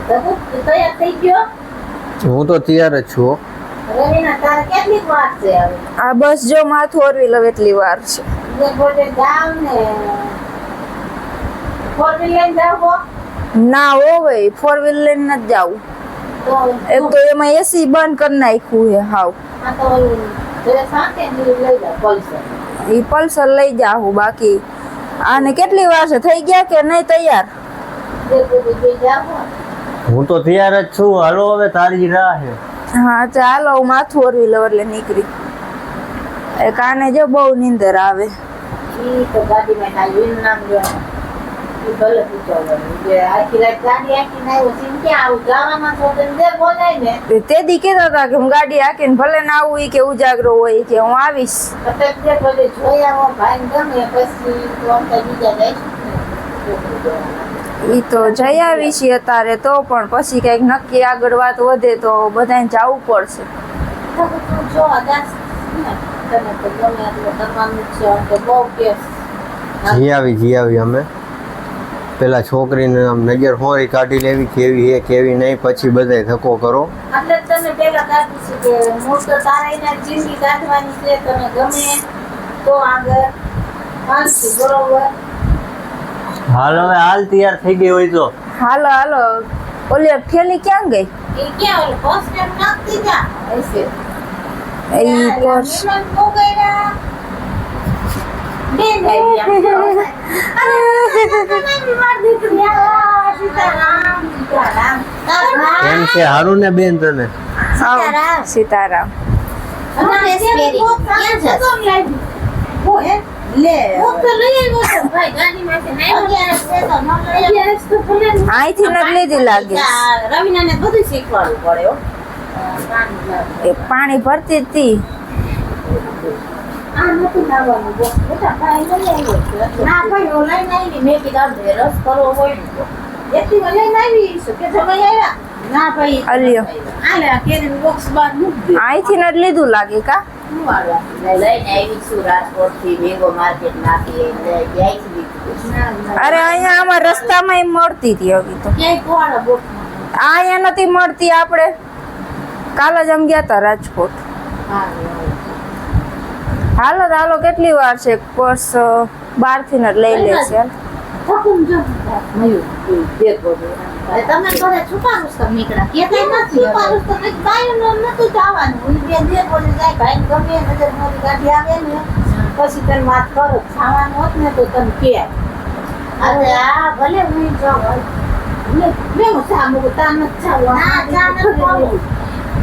તૈયાર થઈ ગયો? હું તો તૈયાર જ છું. રવિના તારે કેટલી વાર છે હવે? આ બસ જો માથું ઓરવી લવ એટલી વાર છે. જે ગોડે જાવ ને ફોર વ્હીલ લઈને જાવ? ના હોવે 4 વ્હીલ લઈને નથી જાવું. તો એક તો એમાં એસી બંધ કરી નાખ્યું છે હાવ. આ તો જે સાથે લઈ જા પલ્સર. ઈ પલ્સર લઈ જાઉં. બાકી આને કેટલી વાર છે? થઈ ગયા કે નહીં તૈયાર? જે ગોડે જાવ. હું તો તૈયાર જ છું. હાલો હવે તારી રાહ છે. હા ચાલો હું માથું ઓરવી લઉં એટલે નીકળી. એ કાને જો બહુ નીંદર આવે. ઈ તો ગાડીમાં નાયું નામ લેવાનું. ઈ ભલે પૂછવાનું. જે આખી રાત ગાડી આખી નાયો છે કે આવું જવાના છો તો જે બોલાય ને. તે દી કહેતા હતા કે હું ગાડી હાકીને ભલે ના આવું ઈ કે ઉજાગરો હોય કે હું આવીશ. અત્યારે જે બધે જોઈ આવો ભાઈ ગમે પછી તો અમે બીજા જઈશું. ઈ તો જઈ આવી છીએ અત્યારે તો પણ પછી કઈક નક્કી આગળ વાત વધે તો બધાને જવું પડશે. તું જો આદાસ ને તને તો ગમે એટલું કરવાનું છે તો બહુ કેસ. જી આવી અમે પેલા છોકરીને આમ નજર હોરી કાઢી લેવી કેવી હે કેવી નહીં પછી બધાય ધક્કો કરો. એટલે તને પેલા કાઢી છે કે હું તો તારા એના જિંદગી કાઢવાની છે તને ગમે તો આગળ હાલશે બરોબર. હાલ હવે હાલ તૈયાર થઈ ગઈ હોય તો હાલો હાલો ઓલી ઠેલી ક્યાં ગઈ? એ ક્યાં ઓલે ફર્સ્ટ ટાઈમ નાખતી જા એસે ઈ પર્સ મહેમાન કો ગયા બેન આવી અરે માર દીકરી સીતારામ સીતારામ કેમ છે હારું ને બેન તને? સીતારામ. અને સ્પેરી ક્યાં છે ઓ હે લે હું તો લઈ આવ્યો છું ભાઈ ગાડીમાંથી નાઈ ગયા છે તો ન લઈ આવ્યો તો ભલે અહીંથી નથી લીધી લાગે. રવિનાને બધું શીખવાડવું પડે હો. એ પાણી ભરતી હતી. આ નથી લાવવાનું બસ બેટા ભાઈ લઈ આવ્યો છે ના ભાઈ ઓ લઈને આવી મેં કીધું રસ કરવો હોય ને તો એટલી લઈને આવી છે કે તમે આવ્યા ના ભાઈ અલ્યો આલે આ કેરીનું બોક્સ બાર મૂકી દે અહીંથી નથી લીધું લાગે કા? લઈને આવી છું રાજકોટથી મેંગો માર્કેટ નાખી જાય છે. અરે અહીંયા આમાં રસ્તામાં એમ મળતી હતી. હવે તો ક્યાંય કોવાળા બોક્સ અહીંયા નથી મળતી. આપણે કાલ જ અમે ગયા હતા રાજકોટ. હાલો હાલો કેટલી વાર છે? પર્સ 12 થી જ લઈ લેશે. તમે ઘરે છુપારું છો નીકળ્યા કે નથી છુપારું તો નથી બાયનો નતું જવાનું હું બે દે બોલે જાય ભાઈ ગમે નજર મોરી ગાડી આવે ને પછી તને વાત કરો ખાવાનું હોત ને તો તને કે અરે આ ભલે હું જાઉં લે હું સામુ તાન જાવ ના જાન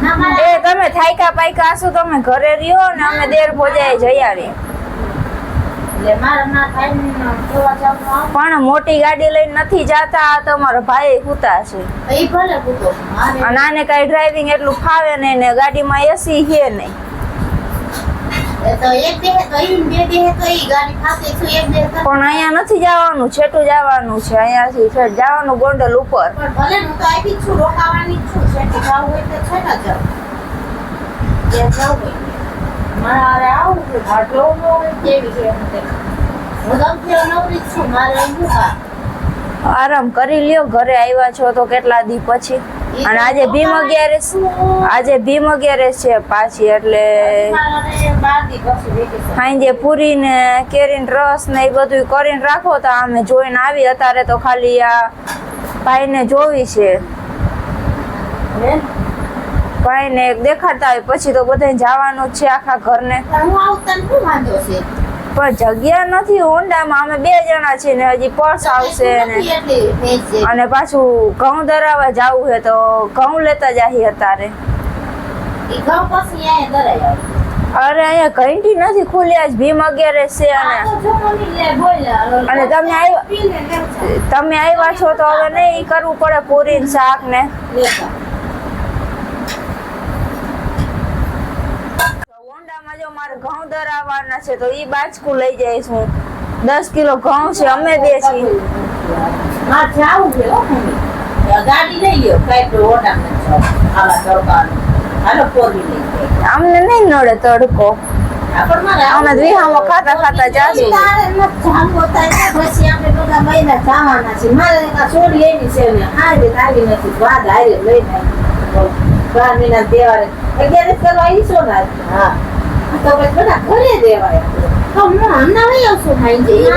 ના મારા એ તમે થાયકા પાયકા આસુ તમે ઘરે રહ્યો ને અમે દેર ભોજાએ જઈ આવી. લે મારા ના થાય ને જોવા જાવ પણ મોટી ગાડી લઈને નથી જાતા. આ તમારો ભાઈ હુતા છે એ ભલે પૂતો અને આને કઈ ડ્રાઇવિંગ એટલું ફાવે નહીં ને ગાડીમાં એસી છે નહીં. એ તો એક દે તો ઈ બે દે તો ઈ ગાડી ફાતે છે એક દે પણ અહીંયા નથી જવાનું. છેટું જવાનું છે. અહીંયાથી છેટ જવાનું ગોંડલ ઉપર. પણ ભલે હું તો આવી છું રોકાવાની છું છે જાવ હોય તો છે ને જાવ જે જાવ હોય મારે આવું છે ઘાટો હોય કેવી છે હું તો નવરી છું મારે હું આરામ કરી લ્યો. ઘરે આવ્યા છો તો કેટલા દી પછી. અને આજે ભીમ 11 છે પાછી એટલે સાંજે પૂરી ને કેરીન રસ ને એ બધું કરીને રાખો તો અમે જોઈને આવી. અત્યારે તો ખાલી આ ભાઈને જોવી છે. ભાઈને એક દેખાડતા હોય પછી તો બધાને જવાનું જ છે આખા ઘરને. હું આવતા શું વાંધો છે પણ જગ્યા નથી હોન્ડામાં. અમે 2 જણા છીએ ને હજી પર્સ આવશે ને અને પાછું ઘઉં દરાવા જવું છે તો ઘઉં લેતા જઈએ અત્યારે. અરે અહીંયા ઘંટી નથી ખુલી. આજ ભીમ 11 છે અને તમે આવ્યા છો તો હવે નહીં કરવું પડે પૂરી ને શાક ને. હોન્ડામાં જો મારે ઘઉં દરાવવાના છે તો ઈ બાચકું લઈ જઈશ હું. 10 કિલો ઘઉં છે. અમે 2 છીએ. ગાડી લઈ લ્યો કઈ ઓડા આવા તડકા હાલો પોરી લઈ અમને નહીં નડે તડકો. અમે વિહામાં ખાતા ખાતા જાશું. તારે નથી જાવું હોતા ને પછી આપણે બધા મહિના જવાના છે. મારે આ છોડી એની છે ને હારે આવી નથી વાદ હારે લઈને આવી. 12 મહિના તહેવારે 11 કરવા ઈસો ના હા તો પછી બધા ઘરે દેવાય. તો હું હમણાં વહી આવશું ખાઈ જઈએ.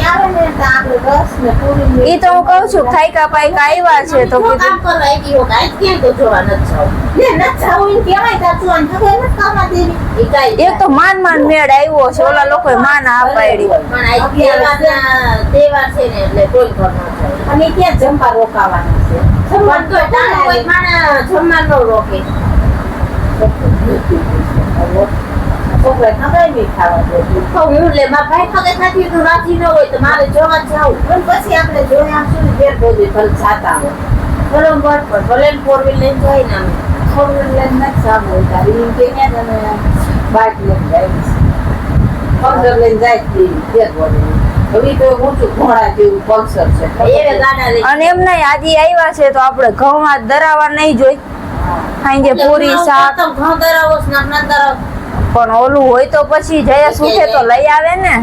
આવે ને તો આપણે બસ ને પૂરી ઈ તો હું કહું છું ખાઈકા પાઈકા આવ્યા છે તો કામ કીધું કરવા આવી હો કાઈ ક્યાં તો જોવા નથી જાવ ને નથી જાવ એમ કહેવાય તા છું અને ખબર નથી કામમાં દેવી ઈ કાઈ એક તો માન મેળ આવ્યો છે, ઓલા લોકોએ માન અપાડી. પણ આ તહેવાર છે ને એટલે કોઈ ઘર ન જાય. અને ત્યાં જમવા રોકાવાના છે. જમવા તો તારે કોઈ માણસ જમવા ન રોકે. છોકરા ખબર નહીં ખાવા દે. તો હું લે મારા ભાઈ ખગે ખાતી તો રાજી ન હોય તો મારે જોવા જાવ. પણ પછી આપણે જોઈ આવશું ને ઘેર બોલી ભલે જાતા હોય. બરોબર પણ ભલે ફોર વ્હીલ લઈને જાય ને અમે ફોર વ્હીલ લઈને નથી સામે તારી એમ કે તમે બાઇક લઈને જાય પલ્સર લઈને જાય ઘેર બોલી. હવે તો ઊંચું ઘોડા જેવું પલ્સર છે એ ગાડા લઈ અને એમ નહીં આજે આવ્યા છે તો આપણે ઘઉંમાં દરાવા નહીં જોઈ. ખાઈ પૂરી શાક ઘઉં ધરાવો સ્નાક ના ધરાવો પણ ઓલું હોય તો પછી જયા સુખે તો લઈ આવે ને.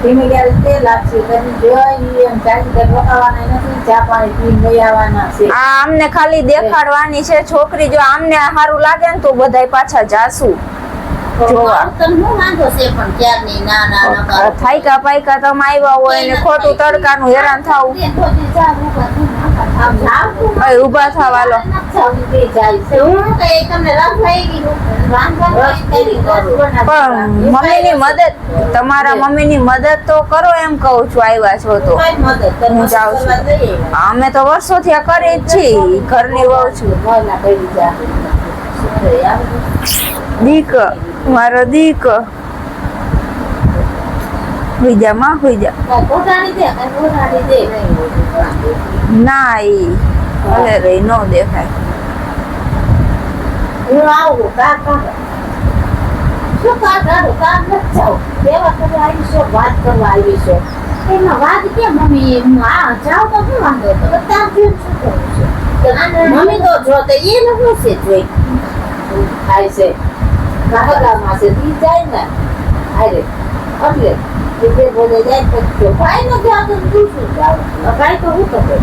ધીમે ક્યારે તેલ આપશે કરી જોઈ એમ ચાલી કર રોકાવાના નથી. ચા પાણી પીને લઈ આવવાના છે. આ આમને ખાલી દેખાડવાની છે છોકરી. જો આમને સારું લાગે ને તો બધાય પાછા જાશું જોવા. તને હું વાંધો છે પણ ક્યારની ના ના ના કરો. થાયકા પાયકા તમે આવ્યા હોય ને ખોટું તડકાનું હેરાન થાવું. ભાઈ ઊભા થાવ હાલો. પણ મમ્મીની મદદ, તમારા મમ્મીની મદદ તો કરો એમ કહું છું. આવ્યા છો તો હું જાઉં છું. અમે તો વર્ષોથી આ કરી જ છીએ. ઘરની વહુ છું. દીક મારો દીક હુઈ જા માં હુઈ જા. ના ઈ ભલે રહી ન દેખાય. હું આવું કાકા શું કાકા કામ નથી જાવ દેવા કરવા આવી છો વાત કરવા આવી છો એમાં વાત કે મમ્મી આ જાવ તો શું વાંધો તો તાર જેમ શું કરું છું મમ્મી તો જો તો એ ન હું છે જોઈ થાય છે કાકામાં છે તી જાય ને અરે એટલે તે બોલે જાય તો ભાઈ ન જાવ તો શું જાવ ભાઈ તો હું કરે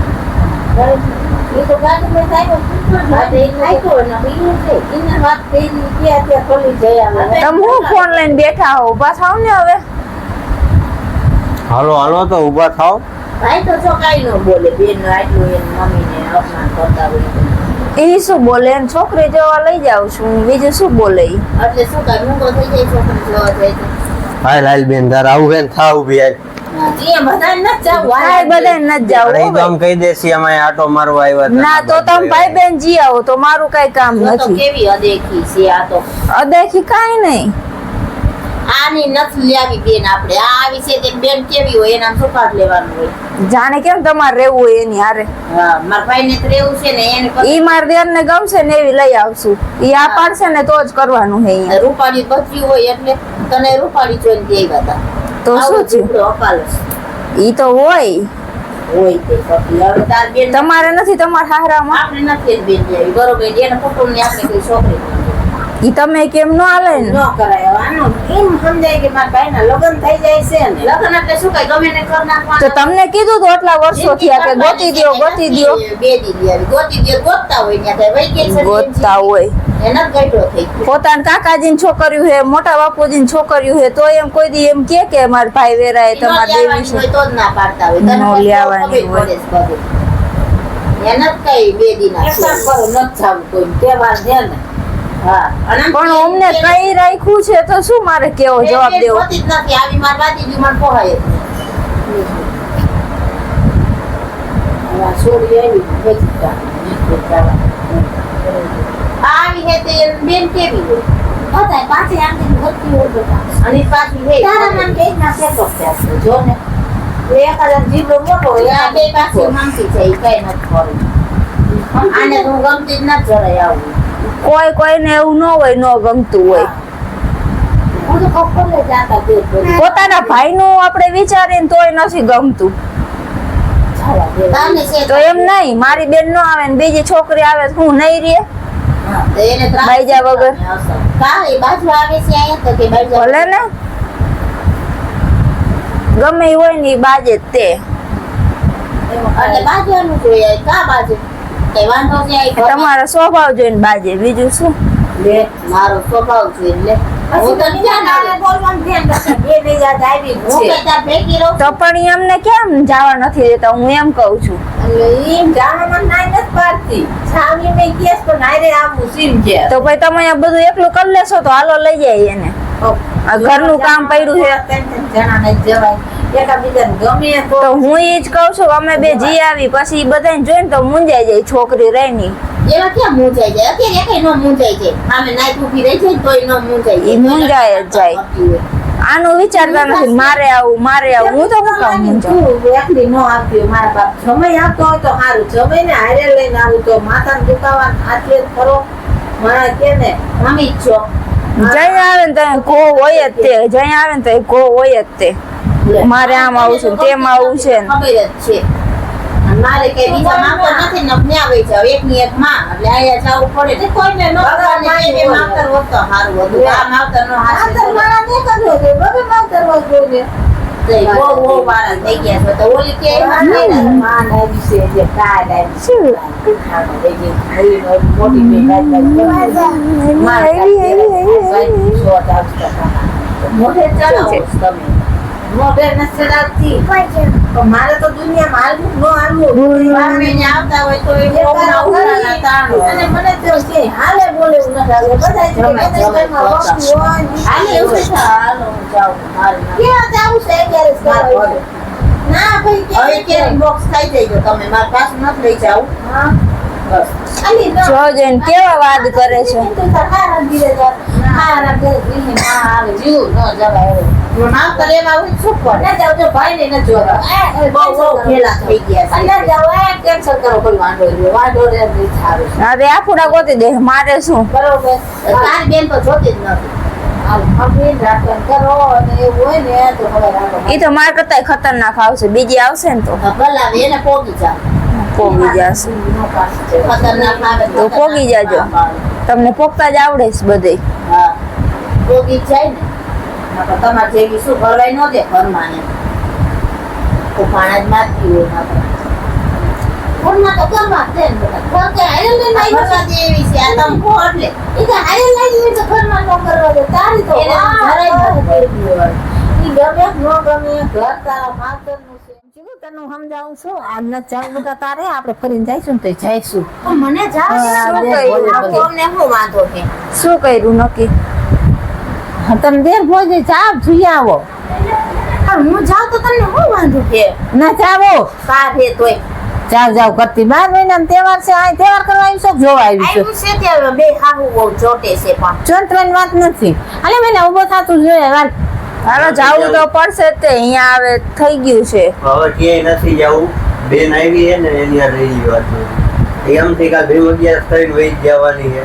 એ તો ગાડી મેં થાય તમે હું ફોન લઈને બેઠા હો. ઊભા થાવ ને હવે. હાલો હાલો તો ઊભા થાવ. ભાઈ તો જો કાઈ ન બોલે બેન આટલું એની મમ્મીને અપમાન કરતા હોય ઈ શું બોલે એમ છોકરી જોવા લઈ જાઉં છું. બીજું શું બોલે ઈ? એટલે શું કાઈ મૂંગો થઈ જાય છોકરી જોવા જાય તો હાલ હાલ બેન તાર આવું હે ને થા ઊભી હાલ. એ બધાને નથી જાવું ભાઈ બધાય નથી જાવું અરે હો ઈ તો આમ કહી દેસી અમે આટો મારવા આવ્યા હતા. ના તો તમે ભાઈ બેન જી આવો તો મારું કઈ કામ તો નથી. કેવી અદેખી છે આ તો અદેખી કાઈ નહીં. આની નથી લેવી બેન આપણે આ આવી છે તે બેન કેવી હોય એના શું કાઢ લેવાનું હોય જાણે કેમ તમારે રહેવું હોય એની હારે. હા મારા ભાઈને તો રહેવું છે ને એને ઈ માર દેર ને ગમશે ને એવી લઈ આવશું. ઈ આ પાડશે ને તો જ કરવાનું હે અહીંયા. રૂપાળી બચ્યું હોય એટલે તને રૂપાળી જોઈને દેવા હતા તો શું છે ઈ તો હોય હોય તે પછી હવે તાર બેન તમારે નથી તમારા હારામાં. આપણે નથી જ બેન લેવી બરોબર એને કુટુંબ ને આપણે કોઈ છોકરી ઈ તમે કેમ ન આલે ન ને. કરાય આનો એમ સમજાય કે મારા ભાઈના લગ્ન થઈ જાય છે ને લગ્ન એટલે શું કઈ ગમે ને કર નાખવાનું. તો તમને કીધું તો આટલા વર્ષો થયા કે ગોતી દ્યો ગોતી દ્યો. બે દીદી આવી ગોતી દ્યો ગોતતા હોય ત્યાં કઈ વેકેશન ગોતતા હોય. એના ગઈડો થઈ ગયો પોતાના કાકાજીની છોકરીઓ હે મોટા બાપુજીની છોકરીઓ હે તો એમ કોઈ દી એમ કે મારા ભાઈ વેરાય તમારા દેવી છે. તો જ ના પાડતા હોય તને ન લેવાની હોય. એના કઈ બે દીના કરો ન જાવ કોઈ તહેવાર છે ને હા અને પણ અમને કઈ રાખ્યું છે તો શું મારે કેવો જવાબ દેવો. હોતી જ નથી આવી માર બાતીજી મને પોહાય છોડી આવી આવી હે તે બેન કેવી હોય બધાય પાછી આંટી ભરતી હોય બધા અને પાછી હે તારા નામ કે ના સેટો છે જો ને એકાદા જીવડો મોટો હોય આ બે પાછી માંગતી છે ઈ કઈ નથી કરું આને તો હું ગમતી જ ના જરાય આવું કોઈ કોઈને એવું ન હોય ન ગમતું હોય. હું તો કપડે જાતા દે પોતાના ભાઈનું આપણે વિચારીને તોય નથી ગમતું. તાને છે તો એમ નહીં મારી બેન ન આવે ને બીજી છોકરી આવે તો હું નહીં રે. હા, તો એને ત્રાસ બાઈજા વગર? કા એ બાજુ આવે છે અહીંયા તો કે બાઈજા ભલે ને ગમે ઈ હોય ને ઈ બાજે જ તે એટલે બાજવાનું જોઈએ કા બાજુ કઈ વાંધો છે આ ઘરમાં? તમારો સ્વભાવ જોઈને બાજે, બીજું શું? લે મારો સ્વભાવ છે એટલે હું તો ક્યાં બોલવાનું ધ્યાન રાખે બે બે જાત આવી હું છે. કઈ તાર ભેગી રહું તો પણ ઈ અમને કેમ જવા નથી દેતા, હું એમ કહું છું. એટલે ઈ જાણવામાં નાઈ નથી પાડતી છાવી મેં કેસ પણ હારે આવું સીમ છે તો પછી તમે અહીંયા બધું એકલું કરી લેશો તો હાલો લઈ જાય એને. આ ઘરનું કામ પડ્યું છે જણા ને જવાય એકાબીજાને ગમે તો હું ઈ જ કહું છું અમે બે જી આવી પછી ઈ બધાને જોઈને તો મૂંઝાઈ જાય છોકરી રહી ની. એમાં ક્યાં મૂંઝાઈ જાય અત્યારે એકેય નો મૂંઝાઈ જાય આમે નાઈ ઊભી રહી જાય તોય નો મૂંઝાઈ જાય ઈ મૂંઝાય જ જાય. આનું વિચારતા નથી મારે આવું હું તો શું કામ મૂંઝાઉં? તું એકલી નો આવતી હોય મારા બાપ સમય આપતો હોય તો સારું સમય ને હારે લઈને આવું તો માથાને દુખાવા હાથે કરો મારા કે ને મમ્મી જ છો જઈ આવે ને તો કો હોય જ તે જઈ આવે ને તો કો હોય જ તે મારે આમ આવું છે તેમ આવું છે ને. ખબર જ છે અને મારે કઈ બીજા માપર નથી ને ન્યા વઈ જાવ એકની એક માં એટલે આયા જવું પડે ને કોઈને નો કરવાને બે માપર હોત તો સારું હતું આ માપર નો હાથ મારા ને કર્યો છે બબે માપર હોત જોઈએ તે બહુ વાળા થઈ ગયા છે તો ઓલી કે માં આવી છે જે કાઢ આવી છે મોટી બે મોઢે ચલાવો તમે મોઢે નથી ચલાવતી મારે તો દુનિયામાં હાલવું ન હાલવું બારને આવતા હોય તો એ કોકના ઉઘાડા તાણો અને મને તો કે હાલે બોલે ન લાગે બધા હાલે એવું છે હાલો હું જાઉં ક્યાં જાવું છે ક્યારે કરો ના ભાઈ હવે કેરી બોક્સ ખાઈ જજો તમે મારા પાસ નથી લઈ જાવ હા બસ આલી ન જો જઈને કેવા વાદ કરે છે. તો હારા ધીરે જા હારા ઘરે દીને ના આવે જીવ ન જવાય ના કરે આવું શું પડે ના જાવ તો ભાઈ ને ન જોવા બહુ ખેલા થઈ ગયા છે અંદર જાવ કેન્સલ કરો કોઈ વાંધો રે નહીં સારું હા તે આફુડા ગોતી દે મારે શું. બરોબર તારી બેન તો જોતી જ નથી હાલ મમ્મી રાખન કરો અને એવું હોય ને તો હવે રાખો ઈ તો માર કરતા ખતરનાક આવશે બીજી આવશે ને તો ભલા એને પોગી જા પોગી જશે. ખતરનાક આવે તો પોગી જાજો. તમને પોગતા જ આવડે છે બધે. હા પોગી જાય ને નકર તમારે જેવી શું ભરવાય ન દે ઘરમાં એમ તો પાણા જ મારતી હોય નકર ઘરમાં તો ઘરમાં જ છે ને બધા ઘર કે હાયલ લઈને આવી ભરવા દે એવી છે આ તમે કહો એટલે એ કે હાયલ લઈ જઈએ તો ઘરમાં ન કરવા દે તારી તો જરાય નથી દેવી હોય ઈ ગમે ન ગમે ઘર તારા માતરનું છે જીવું તને સમજાવું છું આજના ચાર બધા તારે આપણે ફરીને જઈશું ને તો જઈશું મને જાવ શું કર્યું? અમને શું વાંધો છે શું કર્યું નક્કી? તમે દેર ભોજે જાવ જોઈ આવો હું જાવ તો તમને શું વાંધો છે ના જાવો કા છે તોય જાવ કરતી 12 મહિનાનો તહેવાર છે આ તહેવાર કરવા આવી છો જોવા આવી છો છે ત્યાં બે હાહુ બહુ ચોટે છે પણ ચોટવાની વાત નથી અલે મને ઉભો થાતું જોઈએ વાત હાલો જાવું તો પડશે જ તે અહીંયા આવે થઈ ગયું છે. હવે ક્યાંય નથી જવું બેન આવી છે ને એની આ રહી વાત એમ થી કા 2 વાગ્યા કરીને વહી જવાની છે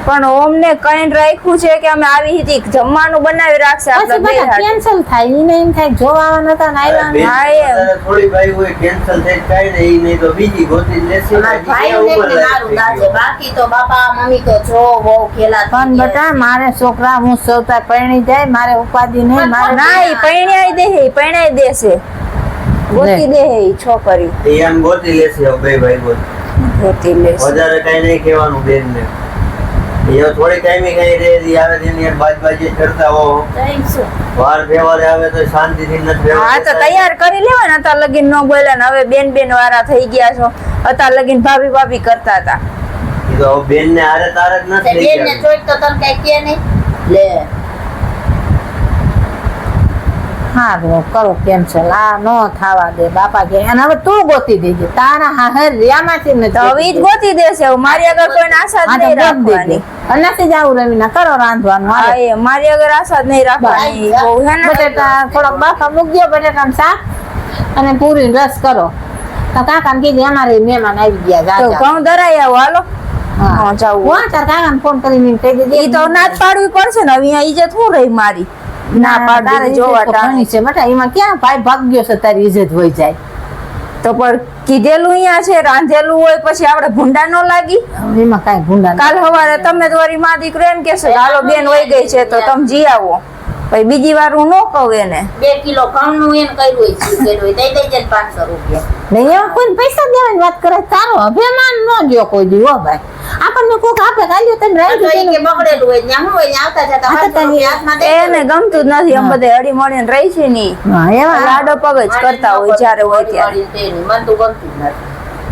પણ ઓમને કઈ રાખ્યું છે કે અમે આવી હતી જમવાનું બનાવી રાખશે આપણે બે હાથે. કેન્સલ થાય ઈને એમ થાય જોવા નતા ને આવ્યા હા, એમ. થોડી ભાઈ હોય કેન્સલ થઈ કાઈ ને ઈ નહીં તો બીજી ગોતી લેશે બાકી તો બાપા મમ્મી તો જો બહુ ખેલા પણ બટા મારે છોકરા હું સૌતા પરણી જાય મારે ઉપાધિ નહીં મારે ના ઈ પરણાઈ દેશે ગોતી દે ઈ છોકરી એ એમ ગોતી લેશે હવે બે ભાઈ ગોતી લેશે. વધારે કઈ નહીં કહેવાનું બેન ને એ થોડી ટાઈમે કઈ રે આવે તેની બાજબાજી કરતા હો વાર તહેવારે આવે તો શાંતિથી નથી હા તો તૈયાર કરી લેવાય ને અત્યાર લગીન ન બોલ્યા ને હવે બેન વાળા થઈ ગયા છો અત્યાર લગીન ભાભી કરતા હતા એ તો બેન ને હારે તારે જ નથી લઈ બેન ને જવાનું. જોઈ તો તને કઈ કે નહીં લે હા કરો કેન્સલ આ નો થાવા દે બાપા કે અને હવે તું ગોતી દેજે તારા હાહર રિયામાંથી ને તો હવે ઈ જ ગોતી દેશે હવે મારી આગળ કોઈ આશા જ નહીં રાખવાની. નથી જાવું રવિના કરો રાંધવાનું હા એ મારી આગળ આશા જ નહીં રાખવાની બહુ હે ને બટેટા થોડોક બાફા મૂકજો બટેટાનું શાક અને પૂરી રસ કરો તો કાકાને કીધું અમારે મહેમાન આવી ગયા તો જા ઘઉં ધરાઈ આવો હાલો હા જાવું તાર કાકાને ફોન કરીને કહી દેજે ઈ તો ના જ પાડવી પડશે ને હવે અહીંયા ઈજ્જત શું રહી મારી ના પાડી જોવા ટાણી છે બટા એમાં ક્યાં ભાઈ ભાગ્યો છે તારી ઇજ્જત હોય જાય તો પણ કીધેલું અહીંયા છે, રાંધેલું હોય પછી આપણે ભૂંડા ન લાગી. એમાં કાંઈ ભૂંડા કાલ સવારે તમે તો વળી માં દીકરો એમ કહેશો કે હાલો બેન વહી ગઈ છે તો તમે જી આવો. પછી બીજી વાર હું ન કહું એને. 2 કિલો ઘઉંનું એને કર્યું હોય, શું કર્યું હોય, દઈ દેજે ને 500 રૂપિયા. નહીં એમાં કોઈને પૈસા દેવાની વાત કરે તારો અભિમાન ન જો કોઈ દી હો ભાઈ. આપણને કોક આપે કાલ્યો તને તો રાખ્યું ઈ કે તેનું. બગડેલું હોય ત્યાં હું હોય ને આવતા જતા આ તો 500 રૂપિયા હાથમાં દઈ એને ગમતું જ નથી. એમ બધે હળી મળીને રહી છે ની હા, એવા લાડો પગ જ કરતા હોય જ્યારે હોય ત્યારે. મન તો ગમતું જ નથી.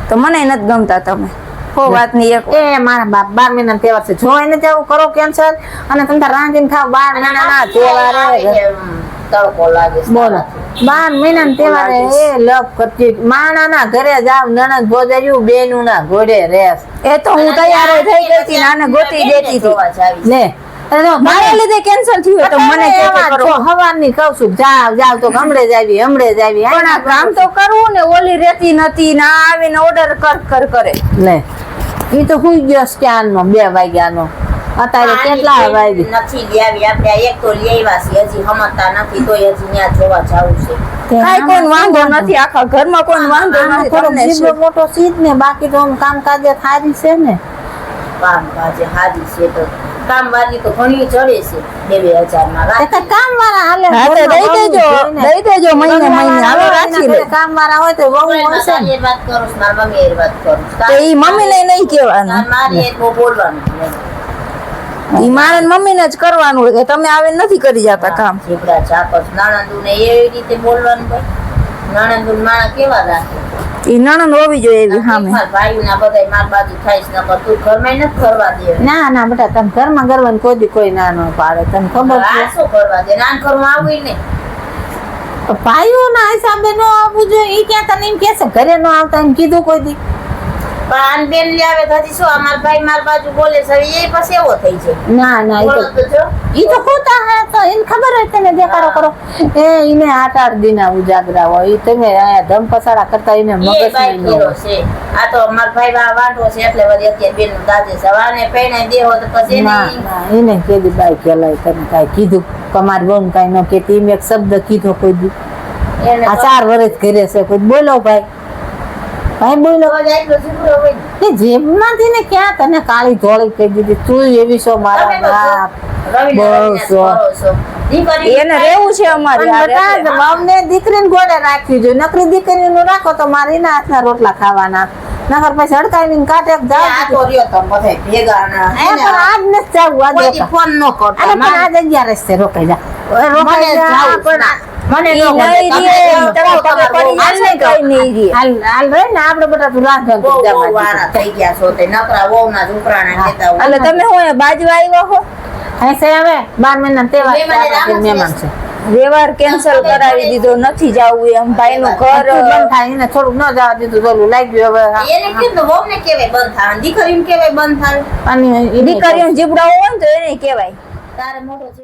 તો મને નથી ગમતા તમે. હો વાત ની એક એ મારા બાપ 12 મહિના તહેવાર છે જો એને તેવું કરો કેન્સલ અને તમે તાર રાંધીને ખાવ 12 મહિના તહેવારે તડકો લાગે છે. બોલો 12 મહિના તહેવારે એ લપ કરતી માણા ના ઘરે જાવ નણંદ ભોજાયું બેનું ના ઘોડે રેસ એ તો હું તૈયાર થઈ ગઈ હતી ને આને ગોતી દેતી હતી. જોવા જાવી છે. લે મારા લીધે કેન્સલ થયું તો મને કહેજો કરો. હવાની કહું છું જાવ તો હમણે જ આવી પણ આ કામ તો કરવું ને. ઓલી રહેતી નથી ને આ આવીને ઓર્ડર કર કરે. લે ઈ તો હુઈ ગયો સ્ટાનનો 2 વાગ્યાનો અત્યારે કેટલા વાગે નથી લઈ આવી આપણે આ એક તો લઈ આવ્યા છીએ હજી સમજતા નથી તો હજી ત્યાં જોવા જાવું છે. કાઈ કોઈ વાંધો નથી. આખા ઘરમાં કોઈ વાંધો નથી. તમને જીભો શું? મોટો સીધ ને બાકી તો આમ કામકાજે થારી છે ને કામ કાજે હાજી છે તો કામ વાળી તો ઘણી ચડે છે 2,000 માં તે તો કામ વાળા હાલે હા તો દઈ દેજો મહિને હાલો રાખી લે. કામ વાળા હોય તો વહુ હશે ને. વાત કરું છું મારા મમ્મી એ વાત કરું છું. તો ઈ મમ્મીને નહીં કહેવાનું. મારી એક બહુ બોલવાનું નહીં. ઈ મારે મમ્મીને જ કરવાનું હોય કે તમે આવે નથી કરી જતા કામ. ઝીબ્રા ચાપસ નણંદુને એવી રીતે બોલવાનું ભાઈ. નણંદુ માણા કેવા રાખે ઈ નણંદ હોવી જોઈએ એવી સામે. મારા ભાઈના બધાય માર બાજુ થાય છે નકર તું ઘરમાં નથી કરવા દે. ના ના બેટા તમે ઘરમાં ગરવાનું કોઈ દી કોઈ ના ન પાડે તને ખબર છે આ શું કરવા દે નાન ઘરમાં આવું ને ભાઈઓ ના હિસાબે નો આવવું જોઈએ ઈ ક્યાં તને એમ કે છે ઘરે નો આવતા એમ કીધું કોઈ દી પણ આન બેન લઈ આવે તો હજી શું અમાર ભાઈ માર બાજુ બોલે છે હવે એ પછી એવો થઈ છે. ના ના બોલો તો જો ઈ તો ખોટા હે તો એને ખબર હોય તમે દેખાડો કરો એ ઈને 8-8 દિના ઉજાગરા હોય ઈ તમે આયા ધમ પસાડા કરતા એને એ મગજ ભાઈ નહીં કીધો હોય. છે આ તો અમાર ભાઈ વાંઢો છે એટલે વળી અત્યારે બેન નું દાદે છે વાને પેણે દેહો તો પછી ના એને ના એને કેદી બાઈ કેલાય તમે કાઈ કીધું તમારી બોન કાઈ ન કેતી એમ એક શબ્દ કીધો કોઈ દી એને આ 4 વર્ષ ઘરે છે કોઈ બોલો ભાઈ ભાઈ બોલો તો એટલો ઝીબ્રો હોય ને. એ જેબમાંથી ને ક્યાં તને કાળી ધોળી કહી દીધી તું એવી છો મારા તમે તો બાપ રવિને બહુ રવિને જ સો. કરો છો. દીકરી એને રહેવું છે અમારી પણ હારે બટા, એટલે. અમને દીકરીને ગોળે રાખવી જોઈએ નકરી દીકરીનું રાખો તો મારે એના હાથના રોટલા ખાવાના નકર પછી હડકાવીને કાંઠે આ જાવ તો રહ્યો તો બધાય ભેગા ના. પણ આજ નથી જાવું આજ કોઈ દી રોકા. ફોન ન કરતા. અરે પણ આજ 11 રસ્તે રોકાઈ જા રોકાઈ મને જા જાવું પણ ના. મને ઈ ન ગમે. નહીં રે, તમે પગે પડી જશે કઈ નહીં રે. હાલ રે ને આપણે બધા તું રાંધણ બહુ કરી બહુ જા વારા થઈ ગયા છો તે નકરા વહુના છોકરાના કહેતા હોય. એટલે તમે હું બાજવા આવ્યા હો અહીં છે હવે 12 મહિના તહેવાર છે, મહેમાન આપણા ઘરે મહેમાન છે વ્યવહાર કેન્સલ કરાવી દીધો. નથી જવું એમ ભાઈનું ઘર. આટલું બંધ થાય એને થોડુંક ન જવા દીધું તો ઓલું લાગ્યું હવે એને કીધું વહુને કેવાય બંધ થાય દીકરીને કેવાય બંધ થાય. અને દીકરીઓ જીબડા હોય ને તો એને કહેવાય. તારે મોટો છે